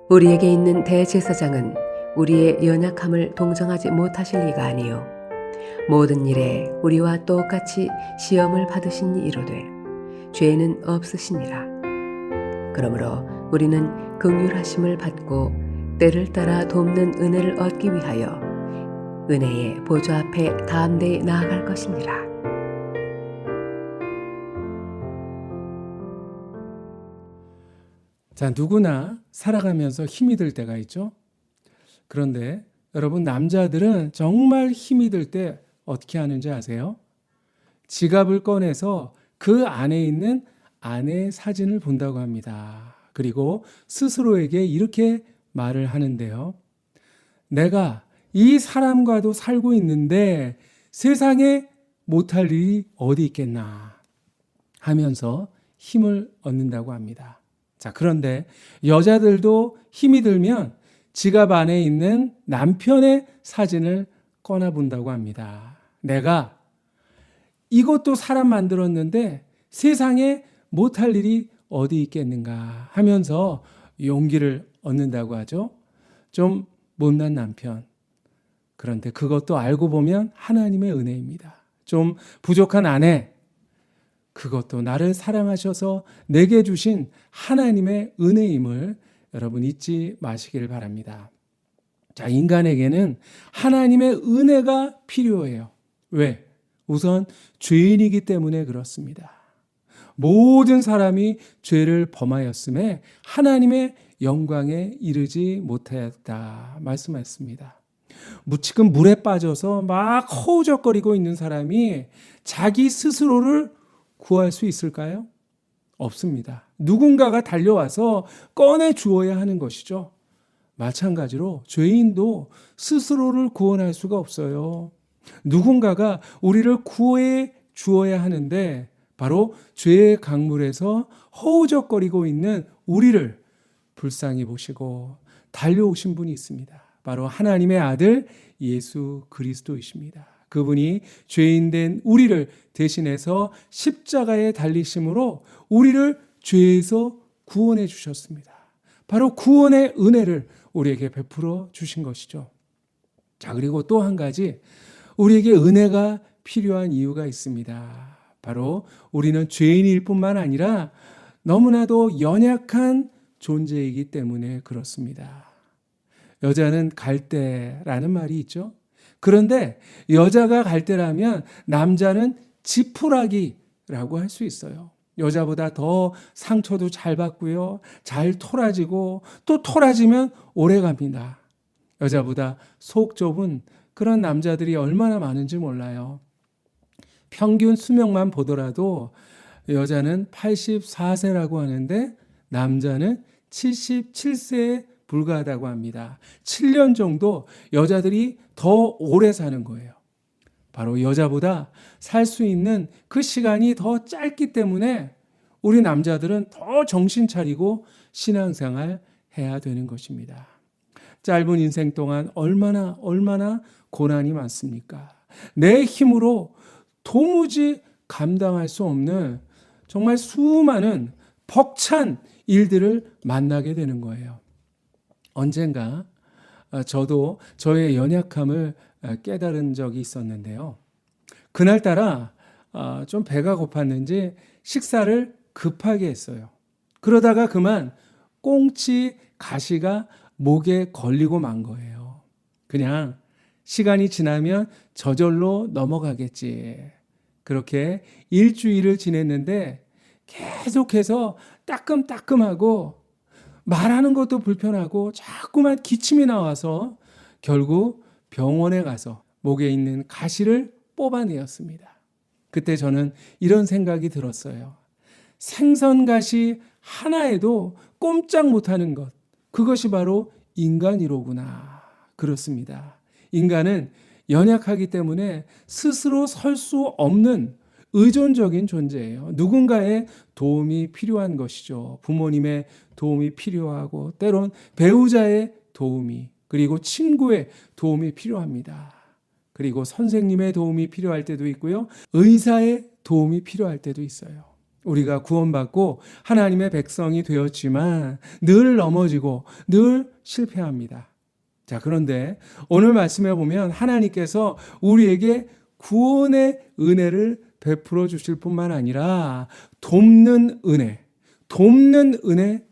우리에게 있는 대제사장은 우리의 연약함을 동정하지 못하실 리가 아니요 모든 일에 우리와 똑같이 시험을 받으신 이로되 죄는 없으시니라. 그러므로 우리는 긍휼하심을 받고 때를 따라 돕는 은혜를 얻기 위하여 은혜의 보좌 앞에 담대히 나아갈 것이니라. 자, 누구나 살아가면서 힘이 들 때가 있죠. 그런데 여러분, 남자들은 정말 힘이 들 때 어떻게 하는지 아세요? 지갑을 꺼내서 그 안에 있는 아내의 사진을 본다고 합니다. 그리고 스스로에게 이렇게 말을 하는데요. 내가 이 사람과도 살고 있는데 세상에 못할 일이 어디 있겠나 하면서 힘을 얻는다고 합니다. 자, 그런데 여자들도 힘이 들면 지갑 안에 있는 남편의 사진을 꺼내 본다고 합니다. 내가 이것도 사람 만들었는데 세상에 못할 일이 어디 있겠는가 하면서 용기를 얻는다고 하죠. 좀 못난 남편. 그런데 그것도 알고 보면 하나님의 은혜입니다. 좀 부족한 아내. 그것도 나를 사랑하셔서 내게 주신 하나님의 은혜임을 여러분 잊지 마시길 바랍니다. 자, 인간에게는 하나님의 은혜가 필요해요. 왜? 우선 죄인이기 때문에 그렇습니다. 모든 사람이 죄를 범하였음에 하나님의 영광에 이르지 못하였다 말씀하셨습니다. 지금 물에 빠져서 막 허우적거리고 있는 사람이 자기 스스로를 구할 수 있을까요? 없습니다. 누군가가 달려와서 꺼내 주어야 하는 것이죠. 마찬가지로 죄인도 스스로를 구원할 수가 없어요. 누군가가 우리를 구해 주어야 하는데 바로 죄의 강물에서 허우적거리고 있는 우리를 불쌍히 보시고 달려오신 분이 있습니다. 바로 하나님의 아들 예수 그리스도이십니다. 그분이 죄인 된 우리를 대신해서 십자가에 달리심으로 우리를 죄에서 구원해 주셨습니다. 바로 구원의 은혜를 우리에게 베풀어 주신 것이죠. 자, 그리고 또 한 가지 우리에게 은혜가 필요한 이유가 있습니다. 바로 우리는 죄인일 뿐만 아니라 너무나도 연약한 존재이기 때문에 그렇습니다. 여자는 갈대라는 말이 있죠. 그런데 여자가 갈대라면 남자는 지푸라기라고 할 수 있어요. 여자보다 더 상처도 잘 받고요. 잘 토라지고 또 토라지면 오래 갑니다. 여자보다 속 좁은 그런 남자들이 얼마나 많은지 몰라요. 평균 수명만 보더라도 여자는 84세라고 하는데 남자는 77세에 불과하다고 합니다. 7년 정도 여자들이 더 오래 사는 거예요. 바로 여자보다 살 수 있는 그 시간이 더 짧기 때문에 우리 남자들은 더 정신 차리고 신앙생활 해야 되는 것입니다. 짧은 인생 동안 얼마나 고난이 많습니까? 내 힘으로 도무지 감당할 수 없는 정말 수많은 벅찬 일들을 만나게 되는 거예요. 언젠가 저도 저의 연약함을 깨달은 적이 있었는데요. 그날따라 좀 배가 고팠는지 식사를 급하게 했어요. 그러다가 그만 꽁치 가시가 목에 걸리고 만 거예요. 그냥 시간이 지나면 저절로 넘어가겠지. 그렇게 일주일을 지냈는데 계속해서 따끔따끔하고 말하는 것도 불편하고 자꾸만 기침이 나와서 결국 병원에 가서 목에 있는 가시를 뽑아내었습니다. 그때 저는 이런 생각이 들었어요. 생선가시 하나에도 꼼짝 못하는 것, 그것이 바로 인간이로구나. 그렇습니다. 인간은 연약하기 때문에 스스로 설 수 없는 의존적인 존재예요. 누군가의 도움이 필요한 것이죠. 부모님의 도움이 필요하고 때론 배우자의 도움이 그리고 친구의 도움이 필요합니다. 그리고 선생님의 도움이 필요할 때도 있고요. 의사의 도움이 필요할 때도 있어요. 우리가 구원받고 하나님의 백성이 되었지만 늘 넘어지고 늘 실패합니다. 자, 그런데 오늘 말씀에 보면 하나님께서 우리에게 구원의 은혜를 베풀어 주실 뿐만 아니라 돕는 은혜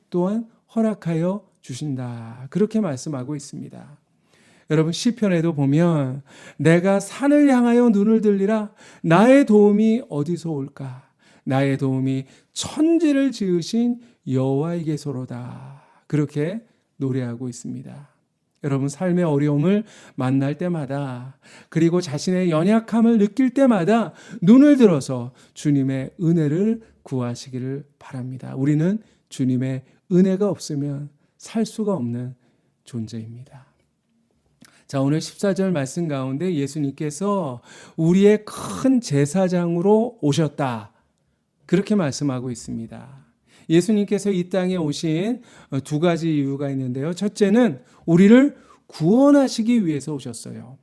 또한 허락하여 주신다. 그렇게 말씀하고 있습니다. 여러분, 시편에도 보면 내가 산을 향하여 눈을 들리라. 나의 도움이 어디서 올까? 나의 도움이 천지를 지으신 여호와에게서로다. 그렇게 노래하고 있습니다. 여러분, 삶의 어려움을 만날 때마다, 그리고 자신의 연약함을 느낄 때마다 눈을 들어서 주님의 은혜를 구하시기를 바랍니다. 우리는 주님의 은혜가 없으면 살 수가 없는 존재입니다. 자, 오늘 14절 말씀 가운데 예수님께서 우리의 큰 제사장으로 오셨다. 그렇게 말씀하고 있습니다. 예수님께서 이 땅에 오신 두 가지 이유가 있는데요. 첫째는 우리를 구원하시기 위해서 오셨어요.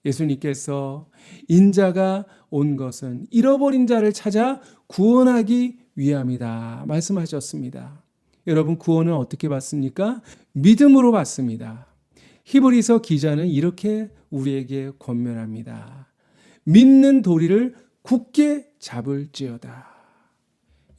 예수님께서 인자가 온 것은 잃어버린 자를 찾아 구원하기 위함이다 말씀하셨습니다. 여러분, 구원은 어떻게 받습니까? 믿음으로 받습니다. 히브리서 기자는 이렇게 우리에게 권면합니다. 믿는 도리를 굳게 잡을지어다.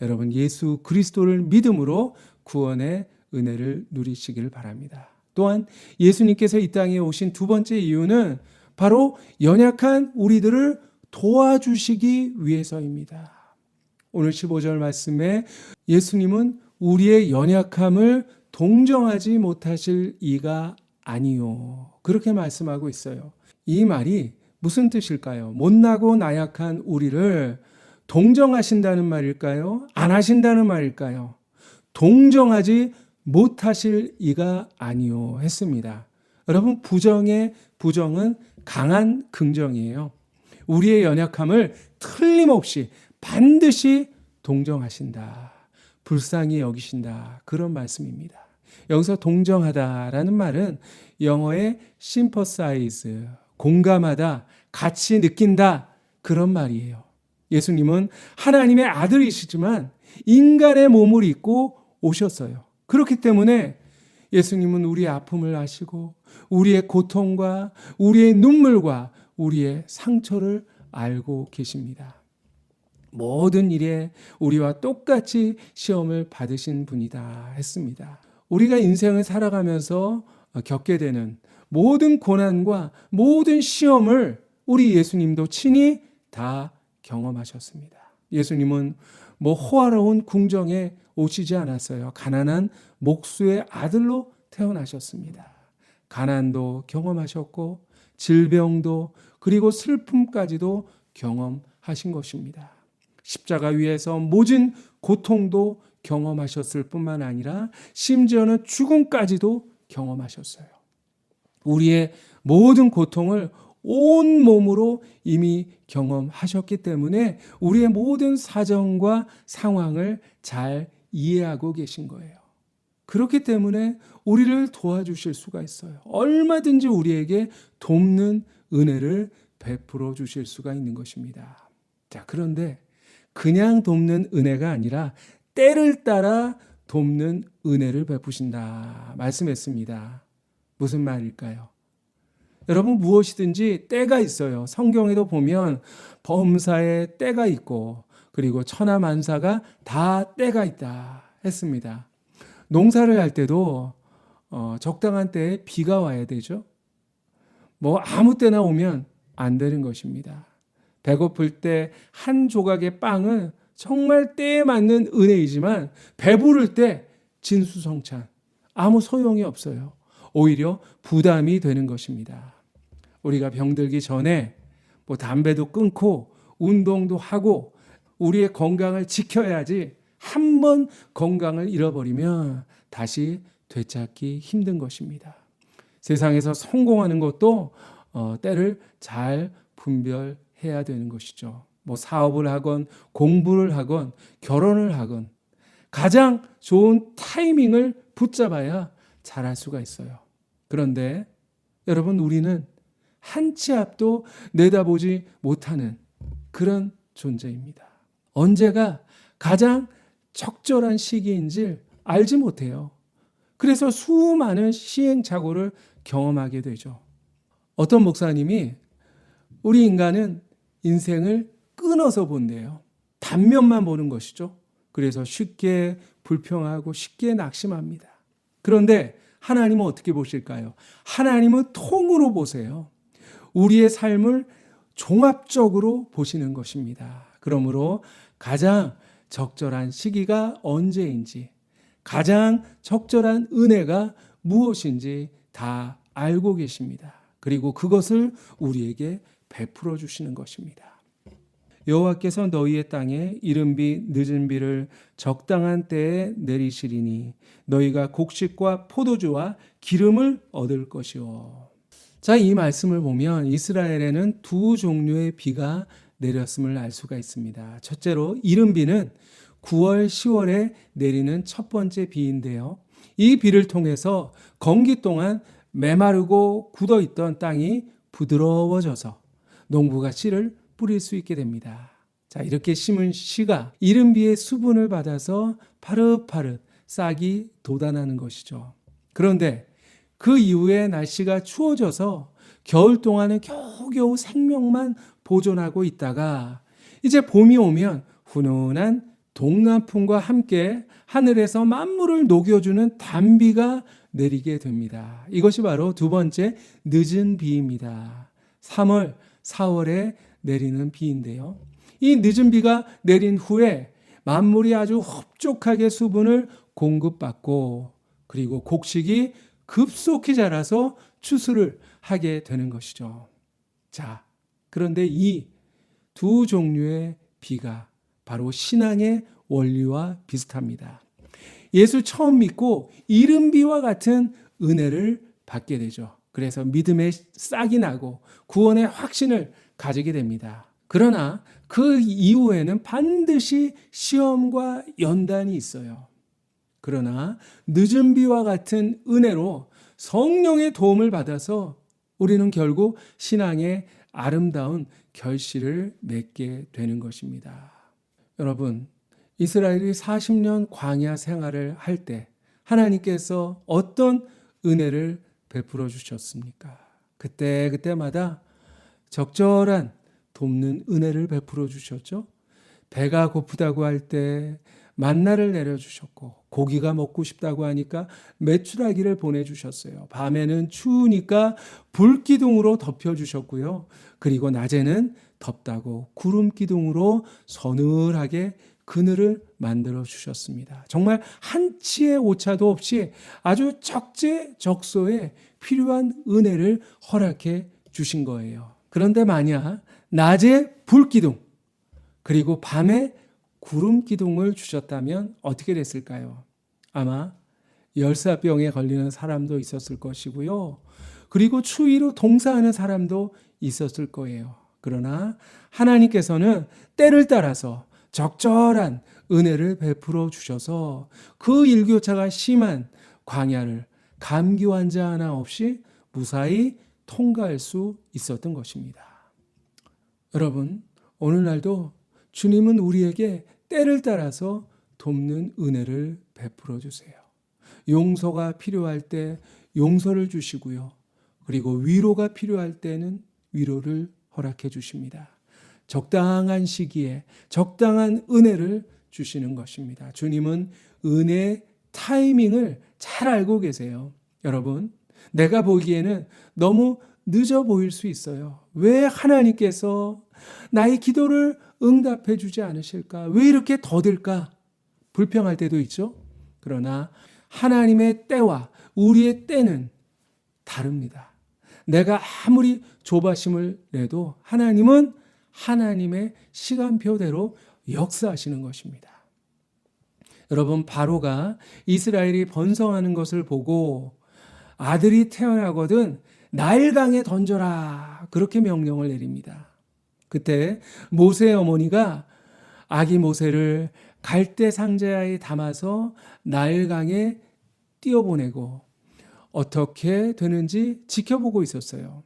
여러분, 예수 그리스도를 믿음으로 구원의 은혜를 누리시길 바랍니다. 또한 예수님께서 이 땅에 오신 두 번째 이유는 바로 연약한 우리들을 도와주시기 위해서입니다. 오늘 15절 말씀에 예수님은 우리의 연약함을 동정하지 못하실 이가 아니요. 그렇게 말씀하고 있어요. 이 말이 무슨 뜻일까요? 못나고 나약한 우리를 동정하신다는 말일까요? 안 하신다는 말일까요? 동정하지 못하실 이가 아니요 했습니다. 여러분, 부정은 강한 긍정이에요. 우리의 연약함을 틀림없이 반드시 동정하신다. 불쌍히 여기신다. 그런 말씀입니다. 여기서 동정하다라는 말은 영어의 sympathize, 공감하다, 같이 느낀다, 그런 말이에요. 예수님은 하나님의 아들이시지만 인간의 몸을 입고 오셨어요. 그렇기 때문에 예수님은 우리의 아픔을 아시고 우리의 고통과 우리의 눈물과 우리의 상처를 알고 계십니다. 모든 일에 우리와 똑같이 시험을 받으신 분이다 했습니다. 우리가 인생을 살아가면서 겪게 되는 모든 고난과 모든 시험을 우리 예수님도 친히 다 경험하셨습니다. 예수님은 호화로운 궁정에 오시지 않았어요. 가난한 목수의 아들로 태어나셨습니다. 가난도 경험하셨고 질병도 그리고 슬픔까지도 경험하신 것입니다. 십자가 위에서 모진 고통도 경험하셨을 뿐만 아니라 심지어는 죽음까지도 경험하셨어요. 우리의 모든 고통을 온 몸으로 이미 경험하셨기 때문에 우리의 모든 사정과 상황을 잘 이해하고 계신 거예요. 그렇기 때문에 우리를 도와주실 수가 있어요. 얼마든지 우리에게 돕는 은혜를 베풀어 주실 수가 있는 것입니다. 자, 그런데 그냥 돕는 은혜가 아니라 때를 따라 돕는 은혜를 베푸신다 말씀했습니다. 무슨 말일까요? 여러분, 무엇이든지 때가 있어요. 성경에도 보면 범사에 때가 있고 그리고 천하만사가 다 때가 있다 했습니다. 농사를 할 때도 적당한 때에 비가 와야 되죠. 아무 때나 오면 안 되는 것입니다. 배고플 때 한 조각의 빵은 정말 때에 맞는 은혜이지만 배부를 때 진수성찬, 아무 소용이 없어요. 오히려 부담이 되는 것입니다. 우리가 병들기 전에 담배도 끊고 운동도 하고 우리의 건강을 지켜야지, 한 번 건강을 잃어버리면 다시 되찾기 힘든 것입니다. 세상에서 성공하는 것도 때를 잘 분별해야 되는 것이죠. 사업을 하건 공부를 하건 결혼을 하건 가장 좋은 타이밍을 붙잡아야 잘할 수가 있어요. 그런데 여러분, 우리는 한 치 앞도 내다보지 못하는 그런 존재입니다. 언제가 가장 적절한 시기인지 알지 못해요. 그래서 수많은 시행착오를 경험하게 되죠. 어떤 목사님이 우리 인간은 인생을 끊어서 본대요. 단면만 보는 것이죠. 그래서 쉽게 불평하고 쉽게 낙심합니다. 그런데 하나님은 어떻게 보실까요? 하나님은 통으로 보세요. 우리의 삶을 종합적으로 보시는 것입니다. 그러므로 가장 적절한 시기가 언제인지, 가장 적절한 은혜가 무엇인지 다 알고 계십니다. 그리고 그것을 우리에게 베풀어 주시는 것입니다. 여호와께서 너희의 땅에 이른 비 늦은 비를 적당한 때에 내리시리니 너희가 곡식과 포도주와 기름을 얻을 것이요. 자, 이 말씀을 보면 이스라엘에는 두 종류의 비가 내렸음을 알 수가 있습니다. 첫째로 이른 비는 9월, 10월에 내리는 첫 번째 비인데요. 이 비를 통해서 건기 동안 메마르고 굳어있던 땅이 부드러워져서 농부가 씨를 뿌릴 수 있게 됩니다. 자, 이렇게 심은 씨가 이른 비의 수분을 받아서 파릇파릇 싹이 돋아나는 것이죠. 그런데 그 이후에 날씨가 추워져서 겨울 동안은 겨우겨우 생명만 보존하고 있다가 이제 봄이 오면 훈훈한 동남풍과 함께 하늘에서 만물을 녹여주는 단비가 내리게 됩니다. 이것이 바로 두 번째 늦은 비입니다. 3월, 4월에 내리는 비인데요. 이 늦은 비가 내린 후에 만물이 아주 흡족하게 수분을 공급받고 그리고 곡식이 급속히 자라서 추수를 하게 되는 것이죠. 자, 그런데 이 두 종류의 비가 바로 신앙의 원리와 비슷합니다. 예수 처음 믿고 이른 비와 같은 은혜를 받게 되죠. 그래서 믿음의 싹이 나고 구원의 확신을 가지게 됩니다. 그러나 그 이후에는 반드시 시험과 연단이 있어요. 그러나 늦은 비와 같은 은혜로 성령의 도움을 받아서 우리는 결국 신앙의 아름다운 결실을 맺게 되는 것입니다. 여러분, 이스라엘이 40년 광야 생활을 할 때 하나님께서 어떤 은혜를 베풀어 주셨습니까? 그때마다 적절한 돕는 은혜를 베풀어 주셨죠. 배가 고프다고 할 때 만나를 내려주셨고 고기가 먹고 싶다고 하니까 메추라기를 보내주셨어요. 밤에는 추우니까 불기둥으로 덮여주셨고요. 그리고 낮에는 덥다고 구름기둥으로 서늘하게 그늘을 만들어 주셨습니다. 정말 한치의 오차도 없이 아주 적재적소에 필요한 은혜를 허락해 주신 거예요. 그런데 만약 낮에 불기둥 그리고 밤에 구름기둥을 주셨다면 어떻게 됐을까요? 아마 열사병에 걸리는 사람도 있었을 것이고요. 그리고 추위로 동사하는 사람도 있었을 거예요. 그러나 하나님께서는 때를 따라서 적절한 은혜를 베풀어 주셔서 그 일교차가 심한 광야를 감기 환자 하나 없이 무사히 통과할 수 있었던 것입니다. 여러분, 오늘날도 주님은 우리에게 때를 따라서 돕는 은혜를 베풀어 주세요. 용서가 필요할 때 용서를 주시고요. 그리고 위로가 필요할 때는 위로를 허락해 주십니다. 적당한 시기에 적당한 은혜를 주시는 것입니다. 주님은 은혜의 타이밍을 잘 알고 계세요. 여러분, 내가 보기에는 너무 늦어 보일 수 있어요. 왜 하나님께서 나의 기도를 응답해 주지 않으실까? 왜 이렇게 더딜까? 불평할 때도 있죠. 그러나 하나님의 때와 우리의 때는 다릅니다. 내가 아무리 조바심을 내도 하나님은 하나님의 시간표대로 역사하시는 것입니다. 여러분, 바로가 이스라엘이 번성하는 것을 보고 아들이 태어나거든 나일강에 던져라 그렇게 명령을 내립니다. 그때 모세의 어머니가 아기 모세를 갈대 상자에 담아서 나일강에 띄어보내고 어떻게 되는지 지켜보고 있었어요.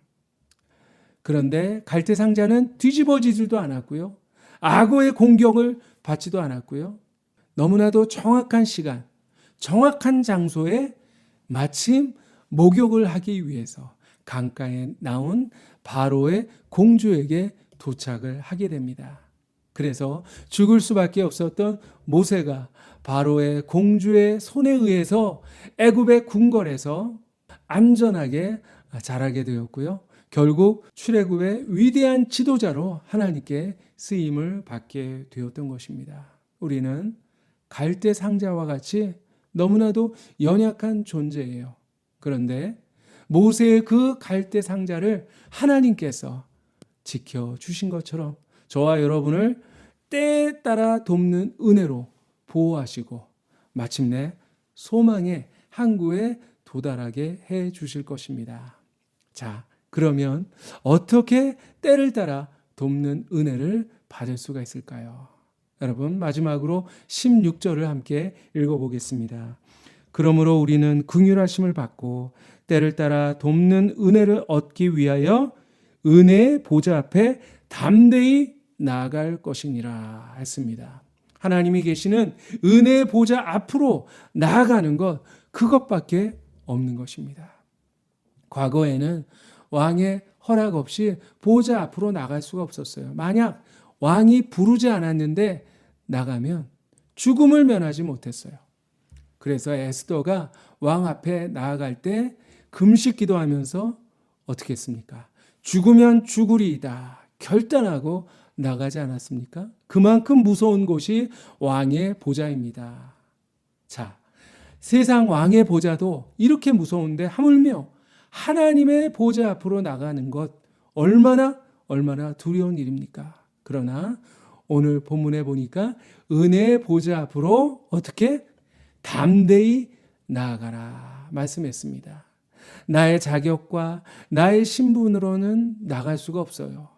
그런데 갈대 상자는 뒤집어지지도 않았고요. 악어의 공격을 받지도 않았고요. 너무나도 정확한 시간, 정확한 장소에 마침 목욕을 하기 위해서 강가에 나온 바로의 공주에게 도착을 하게 됩니다. 그래서 죽을 수밖에 없었던 모세가 바로의 공주의 손에 의해서 애굽의 궁궐에서 안전하게 자라게 되었고요. 결국 출애굽의 위대한 지도자로 하나님께 쓰임을 받게 되었던 것입니다. 우리는 갈대 상자와 같이 너무나도 연약한 존재예요. 그런데 모세의 그 갈대 상자를 하나님께서 지켜주신 것처럼 저와 여러분을 때에 따라 돕는 은혜로 보호하시고 마침내 소망의 항구에 도달하게 해 주실 것입니다. 자, 그러면 어떻게 때를 따라 돕는 은혜를 받을 수가 있을까요? 여러분, 마지막으로 16절을 함께 읽어보겠습니다. 그러므로 우리는 긍휼하심을 받고 때를 따라 돕는 은혜를 얻기 위하여 은혜의 보좌 앞에 담대히 나아갈 것이니라 했습니다. 하나님이 계시는 은혜의 보좌 앞으로 나아가는 것, 그것밖에 없는 것입니다. 과거에는 왕의 허락 없이 보좌 앞으로 나갈 수가 없었어요. 만약 왕이 부르지 않았는데 나가면 죽음을 면하지 못했어요. 그래서 에스더가 왕 앞에 나아갈 때 금식 기도하면서 어떻게 했습니까? 죽으면 죽으리이다 결단하고 나가지 않았습니까? 그만큼 무서운 곳이 왕의 보좌입니다. 자, 세상 왕의 보좌도 이렇게 무서운데 하물며 하나님의 보좌 앞으로 나가는 것 얼마나 두려운 일입니까? 그러나 오늘 본문에 보니까 은혜의 보좌 앞으로 어떻게 담대히 나아가라 말씀했습니다. 나의 자격과 나의 신분으로는 나갈 수가 없어요.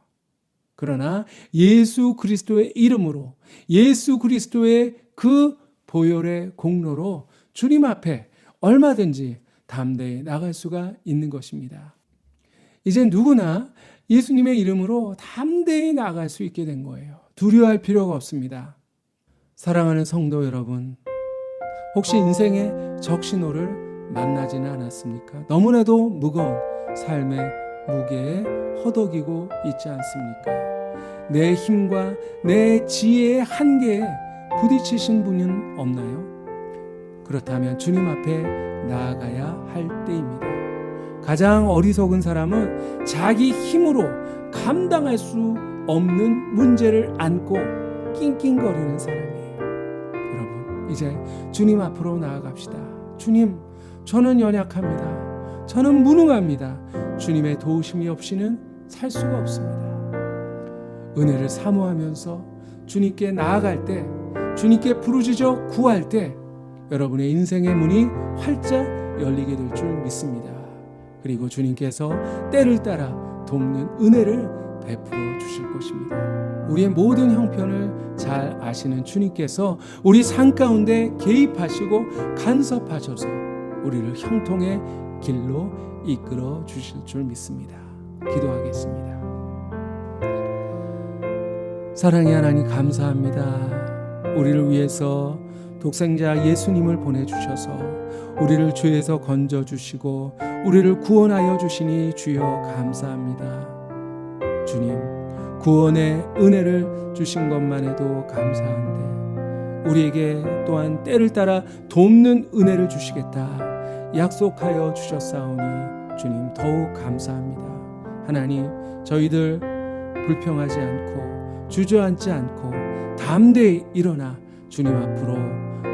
그러나 예수 그리스도의 이름으로, 예수 그리스도의 그 보혈의 공로로 주님 앞에 얼마든지 담대히 나갈 수가 있는 것입니다. 이제 누구나 예수님의 이름으로 담대히 나갈 수 있게 된 거예요. 두려워할 필요가 없습니다. 사랑하는 성도 여러분, 혹시 인생의 적신호를 만나지는 않았습니까? 너무나도 무거운 삶의 무게에 허덕이고 있지 않습니까? 내 힘과 내 지혜의 한계에 부딪히신 분은 없나요? 그렇다면 주님 앞에 나아가야 할 때입니다. 가장 어리석은 사람은 자기 힘으로 감당할 수 없는 문제를 안고 낑낑거리는 사람이에요. 여러분, 이제 주님 앞으로 나아갑시다. 주님, 저는 연약합니다. 저는 무능합니다. 주님의 도우심이 없이는 살 수가 없습니다. 은혜를 사모하면서 주님께 나아갈 때, 주님께 부르짖어 구할 때 여러분의 인생의 문이 활짝 열리게 될 줄 믿습니다. 그리고 주님께서 때를 따라 돕는 은혜를 베풀어 주실 것입니다. 우리의 모든 형편을 잘 아시는 주님께서 우리 삶 가운데 개입하시고 간섭하셔서 우리를 형통의 길로 이끌어 주실 줄 믿습니다. 기도하겠습니다. 사랑의 하나님 감사합니다. 우리를 위해서 독생자 예수님을 보내주셔서 우리를 죄에서 건져주시고 우리를 구원하여 주시니 주여 감사합니다. 주님, 구원의 은혜를 주신 것만 해도 감사한데 우리에게 또한 때를 따라 돕는 은혜를 주시겠다 약속하여 주셨사오니 주님 더욱 감사합니다. 하나님, 저희들 불평하지 않고 주저앉지 않고 담대히 일어나 주님 앞으로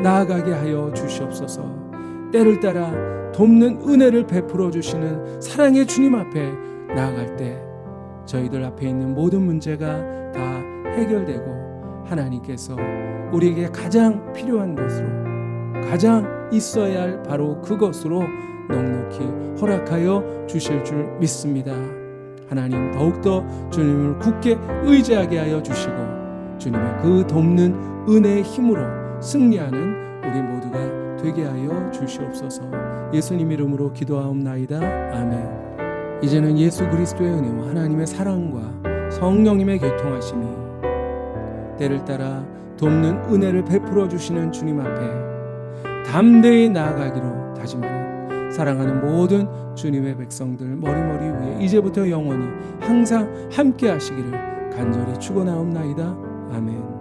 나아가게 하여 주시옵소서. 때를 따라 돕는 은혜를 베풀어 주시는 사랑의 주님 앞에 나아갈 때 저희들 앞에 있는 모든 문제가 다 해결되고 하나님께서 우리에게 가장 필요한 것으로, 가장 있어야 할 바로 그것으로 넉넉히 허락하여 주실 줄 믿습니다. 하나님, 더욱더 주님을 굳게 의지하게 하여 주시고 주님의 그 돕는 은혜의 힘으로 승리하는 우리 모두가 되게 하여 주시옵소서. 예수님 이름으로 기도하옵나이다. 아멘. 이제는 예수 그리스도의 은혜와 하나님의 사랑과 성령님의 교통하심이 때를 따라 돕는 은혜를 베풀어 주시는 주님 앞에 담대히 나아가기로 다짐하는 사랑하는 모든 주님의 백성들 머리머리 위에 이제부터 영원히 항상 함께 하시기를 간절히 축원하옵나이다. 아멘.